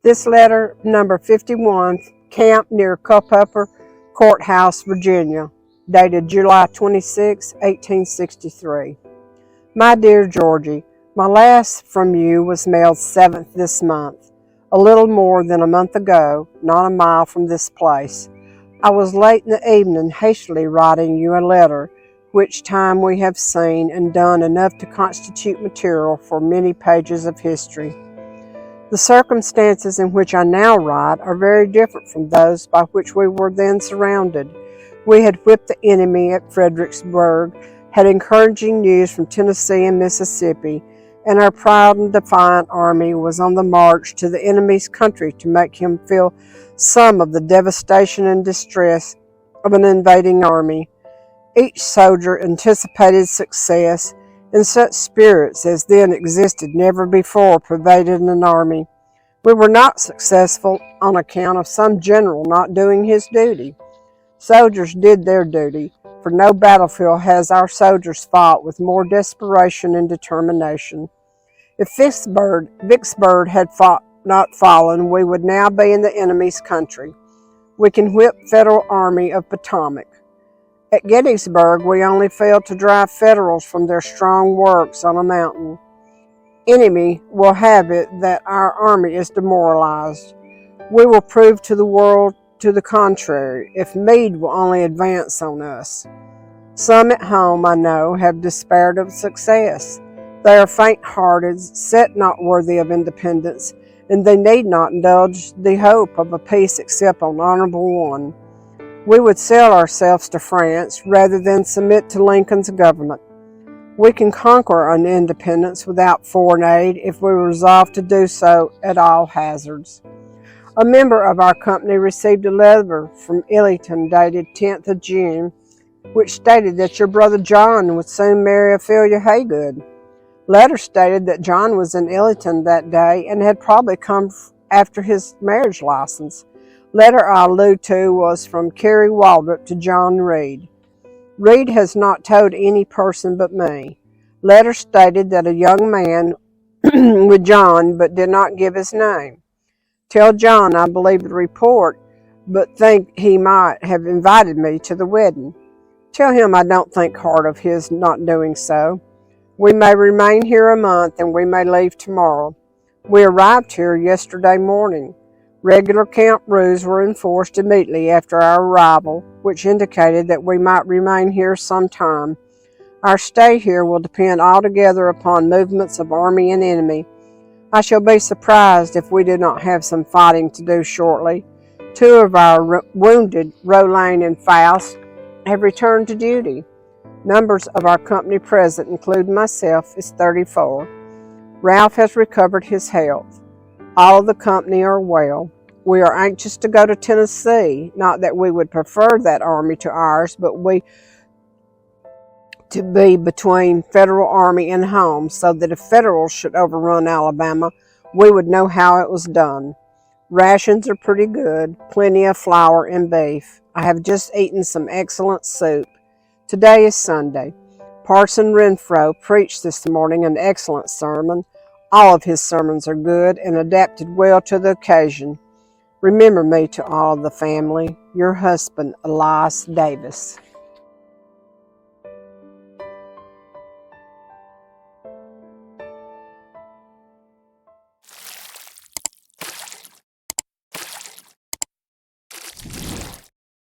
This letter, number 51, camp near Culpepper Courthouse, Virginia, dated July 26, 1863. My dear Georgie, my last from you was mailed 7th this month, a little more than a month ago, not a mile from this place. I was late in the evening hastily writing you a letter, which time we have seen and done enough to constitute material for many pages of history. The circumstances in which I now write are very different from those by which we were then surrounded. We had whipped the enemy at Fredericksburg, had encouraging news from Tennessee and Mississippi, and our proud and defiant army was on the march to the enemy's country to make him feel some of the devastation and distress of an invading army. Each soldier anticipated success, and such spirits as then existed never before pervaded an army. We were not successful on account of some general not doing his duty. Soldiers did their duty, for no battlefield has our soldiers fought with more desperation and determination. If Vicksburg had not fallen, we would now be in the enemy's country. We can whip Federal Army of Potomac. At Gettysburg, we only failed to drive Federals from their strong works on a mountain. Enemy will have it that our army is demoralized. We will prove to the world to the contrary, if Meade will only advance on us. Some at home, I know, have despaired of success. They are faint-hearted, set not worthy of independence, and they need not indulge the hope of a peace except on honorable one. We would sell ourselves to France rather than submit to Lincoln's government. We can conquer an independence without foreign aid if we resolve to do so at all hazards. A member of our company received a letter from Ellington dated 10th of June, which stated that your brother John would soon marry Ophelia Haygood. Letter stated that John was in Ellington that day and had probably come after his marriage license. Letter I allude to was from Carrie Waldrop to John Reed. Reed has not told any person but me. Letter stated that a young man with John but did not give his name. Tell John I believe the report, but think he might have invited me to the wedding. Tell him I don't think hard of his not doing so. We may remain here a month and we may leave tomorrow. We arrived here yesterday morning. Regular camp rules were enforced immediately after our arrival, which indicated that we might remain here some time. Our stay here will depend altogether upon movements of army and enemy. I shall be surprised if we do not have some fighting to do shortly. 2 of our wounded, Rollane and Faust, have returned to duty. Numbers of our company present, including myself, is 34. Ralph has recovered his health. All of the company are well. We are anxious to go to Tennessee, not that we would prefer that army to ours, but to be between Federal Army and home, so that if Federals should overrun Alabama, we would know how it was done. Rations are pretty good, plenty of flour and beef. I have just eaten some excellent soup. Today is Sunday. Parson Renfro preached this morning an excellent sermon. All of his sermons are good and adapted well to the occasion. Remember me to all of the family. Your husband, Elias Davis.